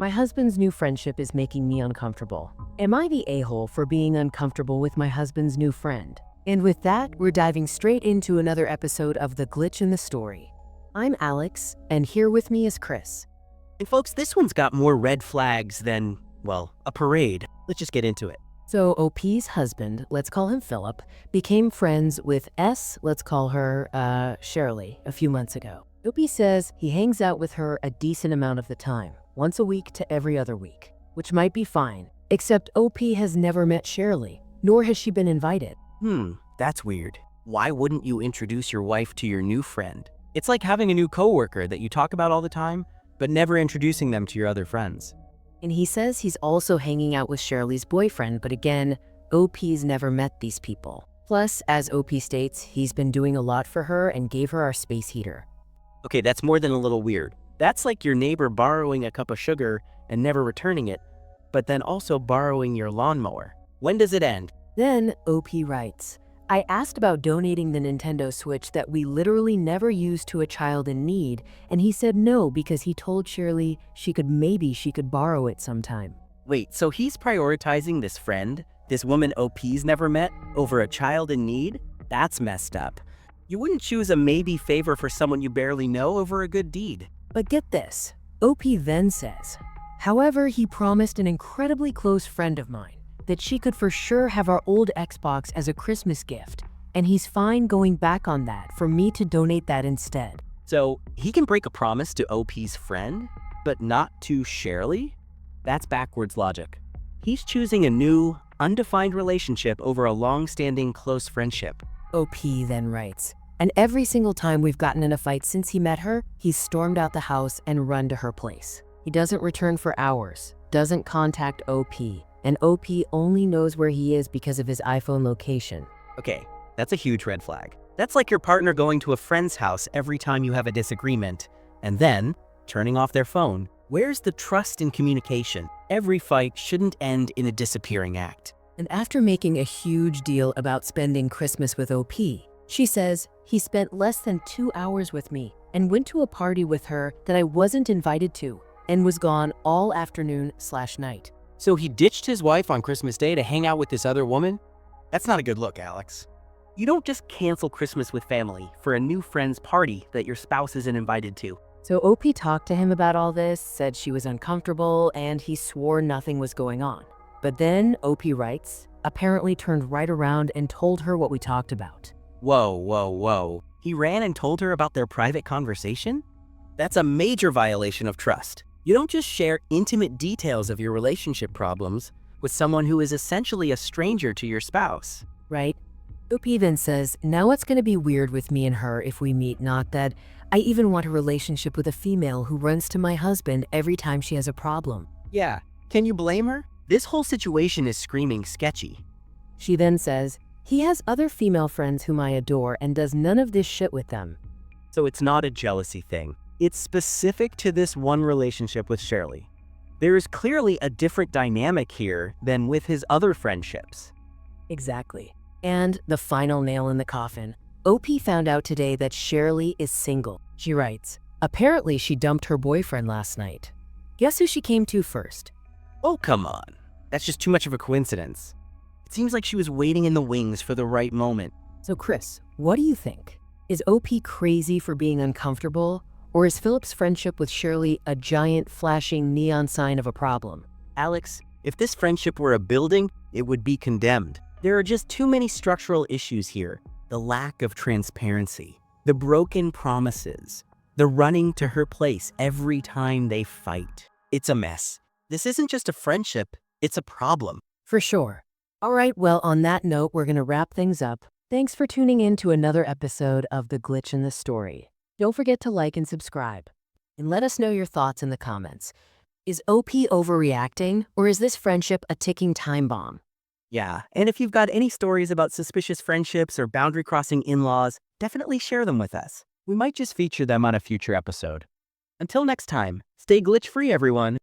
My husband's new friendship is making me uncomfortable. Am I the a-hole for being uncomfortable with my husband's new friend? And with that, we're diving straight into another episode of The Glitch in the Story. I'm Alex, and here with me is Chris. And folks, this one's got more red flags than, well, a parade. Let's just get into it. So OP's husband, let's call him Philip, became friends with let's call her Shirley, a few months ago. OP says he hangs out with her a decent amount of the time, once a week to every other week, which might be fine, except OP has never met Shirley, nor has she been invited. That's weird. Why wouldn't you introduce your wife to your new friend? It's like having a new coworker that you talk about all the time, but never introducing them to your other friends. And he says he's also hanging out with Shirley's boyfriend, but again, OP's never met these people. Plus, as OP states, he's been doing a lot for her and gave her our space heater. Okay, that's more than a little weird. That's like your neighbor borrowing a cup of sugar and never returning it, but then also borrowing your lawnmower. When does it end? Then OP writes, I asked about donating the Nintendo Switch that we literally never used to a child in need, and he said no because he told Shirley she could borrow it sometime. Wait, so he's prioritizing this friend, this woman OP's never met, over a child in need? That's messed up. You wouldn't choose a maybe favor for someone you barely know over a good deed. But get this, OP then says, however, he promised an incredibly close friend of mine that she could for sure have our old Xbox as a Christmas gift, and he's fine going back on that for me to donate that instead. So he can break a promise to OP's friend, but not to Shirley? That's backwards logic. He's choosing a new, undefined relationship over a long-standing close friendship. OP then writes, and every single time we've gotten in a fight since he met her, he's stormed out the house and run to her place. He doesn't return for hours, doesn't contact OP, and OP only knows where he is because of his iPhone location. Okay, that's a huge red flag. That's like your partner going to a friend's house every time you have a disagreement, and then turning off their phone. Where's the trust in communication? Every fight shouldn't end in a disappearing act. And after making a huge deal about spending Christmas with OP, she says, he spent less than 2 hours with me and went to a party with her that I wasn't invited to and was gone all afternoon/night. So he ditched his wife on Christmas Day to hang out with this other woman? That's not a good look, Alex. You don't just cancel Christmas with family for a new friend's party that your spouse isn't invited to. So OP talked to him about all this, said she was uncomfortable, and he swore nothing was going on. But then, OP writes, apparently turned right around and told her what we talked about. Whoa. He ran and told her about their private conversation? That's a major violation of trust. You don't just share intimate details of your relationship problems with someone who is essentially a stranger to your spouse. Right? OP then says, now it's going to be weird with me and her if we meet, not that I even want a relationship with a female who runs to my husband every time she has a problem. Yeah, can you blame her? This whole situation is screaming sketchy. She then says, he has other female friends whom I adore and does none of this shit with them. So it's not a jealousy thing. It's specific to this one relationship with Shirley. There is clearly a different dynamic here than with his other friendships. Exactly. And the final nail in the coffin, OP found out today that Shirley is single. She writes, apparently she dumped her boyfriend last night. Guess who she came to first? Oh, come on. That's just too much of a coincidence. It seems like she was waiting in the wings for the right moment. So Chris, what do you think? Is OP crazy for being uncomfortable? Or is Philip's friendship with Shirley a giant flashing neon sign of a problem? Alex, if this friendship were a building, it would be condemned. There are just too many structural issues here. The lack of transparency, the broken promises, the running to her place every time they fight. It's a mess. This isn't just a friendship, it's a problem. For sure. All right, well, on that note, we're going to wrap things up. Thanks for tuning in to another episode of The Glitch in the Story. Don't forget to like and subscribe. And let us know your thoughts in the comments. Is OP overreacting, or is this friendship a ticking time bomb? Yeah, and if you've got any stories about suspicious friendships or boundary-crossing in-laws, definitely share them with us. We might just feature them on a future episode. Until next time, stay glitch-free, everyone.